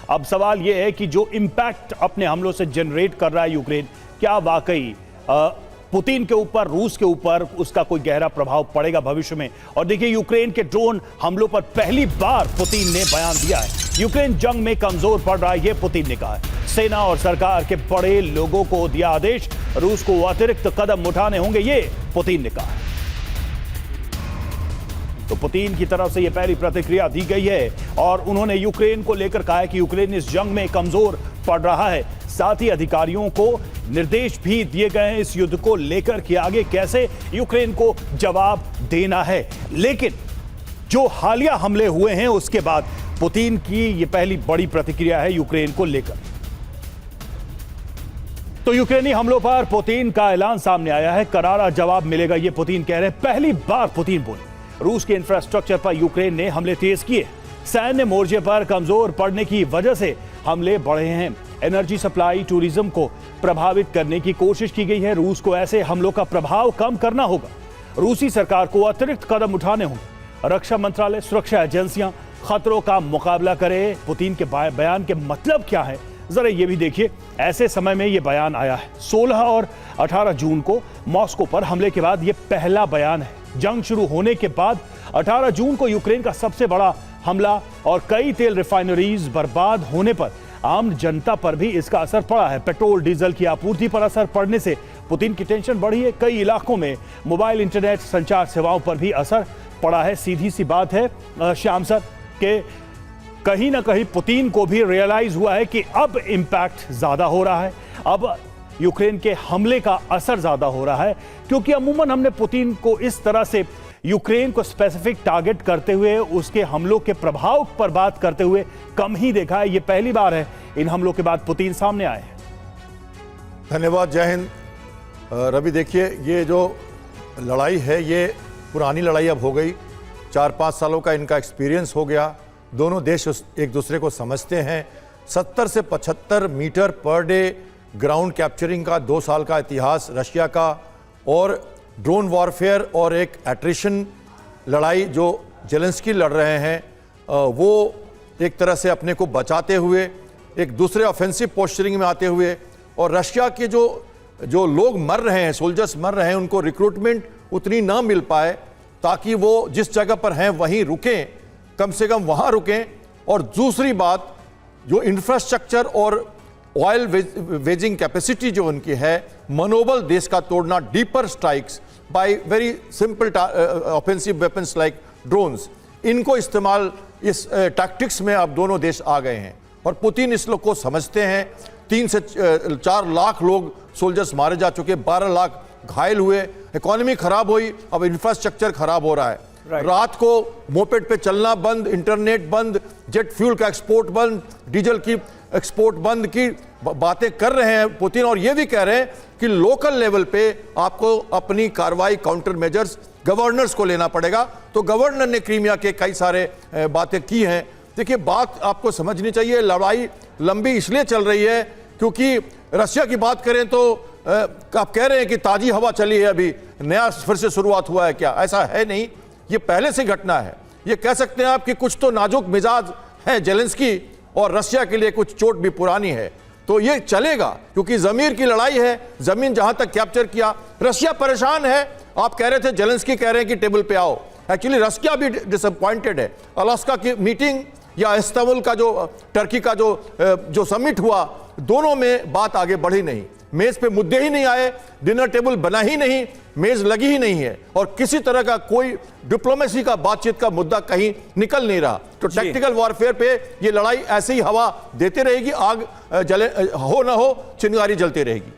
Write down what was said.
अब सवाल यह है कि जो इंपैक्ट अपने हमलों से जनरेट कर रहा है यूक्रेन, क्या वाकई पुतिन के ऊपर, रूस के ऊपर उसका कोई गहरा प्रभाव पड़ेगा भविष्य में? और देखिए, यूक्रेन के ड्रोन हमलों पर पहली बार पुतिन ने बयान दिया है। यूक्रेन जंग में कमजोर पड़ रहा है, यह पुतिन ने कहा है। सेना और सरकार के बड़े लोगों को दिया आदेश, रूस को अतिरिक्त कदम उठाने होंगे, यह पुतिन ने कहा है। तो पुतिन की तरफ से यह पहली प्रतिक्रिया दी गई है और उन्होंने यूक्रेन को लेकर कहा है कि यूक्रेन इस जंग में कमजोर पड़ रहा है। साथ ही अधिकारियों को निर्देश भी दिए गए हैं इस युद्ध को लेकर कि आगे कैसे यूक्रेन को जवाब देना है। लेकिन जो हालिया हमले हुए हैं उसके बाद पुतिन की यह पहली बड़ी प्रतिक्रिया है यूक्रेन को लेकर। तो यूक्रेनी हमलों पर पुतिन का ऐलान सामने आया है, करारा जवाब मिलेगा, यह पुतिन कह रहे हैं। पहली बार पुतिन बोले, रूस के इंफ्रास्ट्रक्चर पर यूक्रेन ने हमले तेज किए। सैन्य मोर्चे पर कमजोर पड़ने की वजह से हमले बढ़े हैं। एनर्जी सप्लाई, टूरिज्म को प्रभावित करने की कोशिश की गई है। रूस को ऐसे हमलों का प्रभाव कम करना होगा। रूसी सरकार को अतिरिक्त कदम उठाने होंगे। रक्षा मंत्रालय, सुरक्षा एजेंसियां खतरों का मुकाबला करें। पुतिन के बयान के मतलब क्या है, जरा ये भी देखिए। ऐसे समय में यह बयान आया है 16 और 18 जून को मॉस्को पर हमले के बाद यह पहला बयान है। जंग शुरू होने के बाद 18 जून को यूक्रेन का सबसे बड़ा हमला और कई तेल रिफाइनरीज बर्बाद होने पर आम जनता पर भी इसका असर पड़ा है। पेट्रोल, डीजल की आपूर्ति पर असर पड़ने से पुतिन की टेंशन बढ़ी है। कई इलाकों में मोबाइल, इंटरनेट, संचार सेवाओं पर भी असर पड़ा है। सीधी सी बात है श्याम सर के कहीं ना कहीं पुतिन को भी रियलाइज हुआ है कि अब इंपैक्ट ज्यादा हो रहा है, अब यूक्रेन के हमले का असर ज्यादा हो रहा है। क्योंकि अमूमन हमने पुतिन को इस तरह से यूक्रेन को स्पेसिफिक टारगेट करते हुए, उसके हमलों के प्रभाव पर बात करते हुए कम ही देखा है। यह पहली बार है इन हमलों के बाद पुतिन सामने आए हैं। धन्यवाद, जय हिंद। रवि, देखिए, ये जो लड़ाई है ये पुरानी लड़ाई अब हो गई। 4-5 सालों का इनका एक्सपीरियंस हो गया। दोनों देश एक दूसरे को समझते हैं। 70 से 75 metre per day ground capturing का 2 साल का इतिहास रशिया का, और ड्रोन वॉरफेयर और एक एट्रिशन लड़ाई जो जेलेंस्की लड़ रहे हैं, वो एक तरह से अपने को बचाते हुए एक दूसरे ऑफेंसिव पोस्चरिंग में आते हुए, और रशिया के जो लोग मर रहे हैं, सोल्जर्स मर रहे हैं, उनको रिक्रूटमेंट उतनी ना मिल पाए ताकि वो जिस जगह पर हैं वहीं रुकें, कम से कम वहाँ रुकें। और दूसरी बात, जो इंफ्रास्ट्रक्चर और ऑयल वेजिंग कैपेसिटी जो उनकी है, मनोबल देश का तोड़ना, deeper strikes by very simple offensive weapons like drones, इनको इस्तेमाल इस टैक्टिक्स में अब दोनों देश आ गए हैं। और पुतिन इस लोग को समझते हैं। 3 से 4 लाख लोग सोल्जर्स मारे जा चुके, 12 लाख घायल हुए, इकोनॉमी खराब हुई, अब इंफ्रास्ट्रक्चर खराब हो रहा है। रात को मोपेड पे चलना बंद, इंटरनेट बंद, जेट फ्यूल का एक्सपोर्ट बंद, डीजल की एक्सपोर्ट बंद की बातें कर रहे हैं पुतिन। और ये भी कह रहे हैं कि लोकल लेवल पे आपको अपनी कार्रवाई, काउंटर मेजर्स गवर्नर्स को लेना पड़ेगा। तो गवर्नर ने क्रीमिया के कई सारे बातें की हैं। देखिए, बात आपको समझनी चाहिए, लड़ाई लंबी इसलिए चल रही है क्योंकि रशिया की बात करें तो आप कह रहे हैं कि ताजी हवा चली है, अभी नया फिर से शुरुआत हुआ है क्या? ऐसा है नहीं, ये पहले से घटना है। ये कह सकते हैं आप कि कुछ तो नाजुक मिजाज है जेलेंस्की, और रशिया के लिए कुछ चोट भी पुरानी है। तो ये चलेगा क्योंकि जमीर की लड़ाई है। जमीन जहां तक कैप्चर किया, रशिया परेशान है। आप कह रहे थे जेलेंस्की कह रहे हैं कि टेबल पे आओ, एक्चुअली रशिया भी डिसअपॉइंटेड है। अलास्का की मीटिंग या इस्तांबुल का जो टर्की का जो समिट हुआ, दोनों में बात आगे बढ़ी नहीं। मेज पे मुद्दे ही नहीं आए, डिनर टेबल बना ही नहीं, मेज लगी ही नहीं है, और किसी तरह का कोई डिप्लोमेसी का, बातचीत का मुद्दा कहीं निकल नहीं रहा। तो टैक्टिकल वॉरफेयर पे ये लड़ाई ऐसे ही हवा देते रहेगी, आग जले हो ना हो, चिंगारी जलती रहेगी।